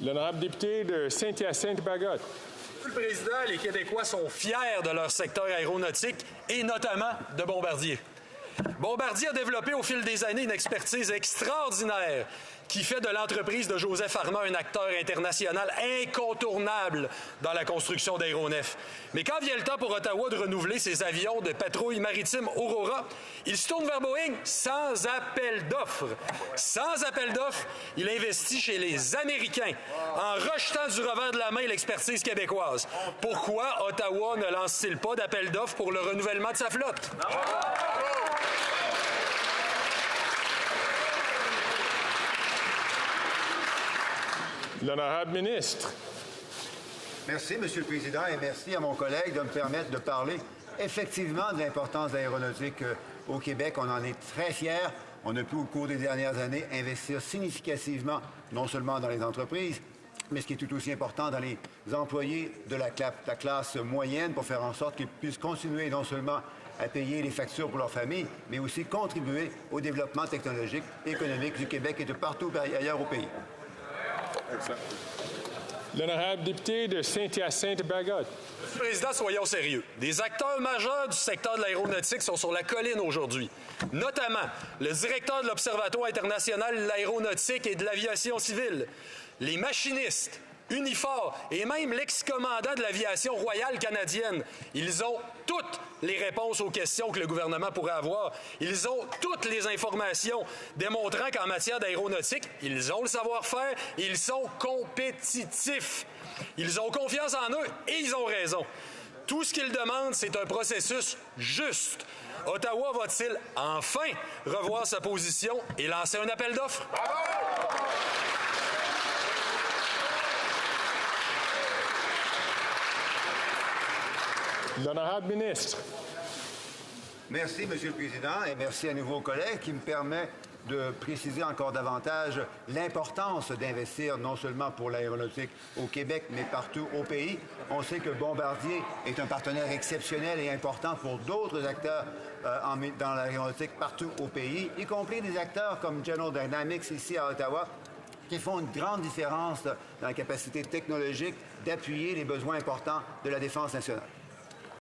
L'honorable député de Saint-Hyacinthe-Bagotte. Monsieur le Président, les Québécois sont fiers de leur secteur aéronautique et notamment de Bombardier. Bombardier a développé au fil des années une expertise extraordinaire qui fait de l'entreprise de Joseph Armand un acteur international incontournable dans la construction d'aéronefs. Mais quand vient le temps pour Ottawa de renouveler ses avions de patrouille maritime Aurora, il se tourne vers Boeing sans appel d'offres. Sans appel d'offres, il investit chez les Américains en rejetant du revers de la main l'expertise québécoise. Pourquoi Ottawa ne lance-t-il pas d'appel d'offres pour le renouvellement de sa flotte? L'honorable ministre. Merci, Monsieur le Président, et merci à mon collègue de me permettre de parler effectivement de l'importance de l'aéronautique au Québec. On en est très fiers. On a pu, au cours des dernières années, investir significativement, non seulement dans les entreprises, mais ce qui est tout aussi important, dans les employés de la classe moyenne pour faire en sorte qu'ils puissent continuer non seulement à payer les factures pour leur famille, mais aussi contribuer au développement technologique et économique du Québec et de partout ailleurs au pays. L'honorable député de Saint-Hyacinthe-Bagotte. Monsieur le Président, soyons sérieux. Des acteurs majeurs du secteur de l'aéronautique sont sur la colline aujourd'hui. Notamment le directeur de l'Observatoire international de l'aéronautique et de l'aviation civile, les machinistes, Unifor et même l'ex-commandant de l'aviation royale canadienne. Ils ont toutes les réponses aux questions que le gouvernement pourrait avoir. Ils ont toutes les informations démontrant qu'en matière d'aéronautique, ils ont le savoir-faire et ils sont compétitifs. Ils ont confiance en eux et ils ont raison. Tout ce qu'ils demandent, c'est un processus juste. Ottawa va-t-il enfin revoir sa position et lancer un appel d'offres? L'honorable ministre. Merci, Monsieur le Président, et merci à nouveau aux collègues qui me permet de préciser encore davantage l'importance d'investir non seulement pour l'aéronautique au Québec, mais partout au pays. On sait que Bombardier est un partenaire exceptionnel et important pour d'autres acteurs dans l'aéronautique partout au pays, y compris des acteurs comme General Dynamics ici à Ottawa, qui font une grande différence dans la capacité technologique d'appuyer les besoins importants de la défense nationale.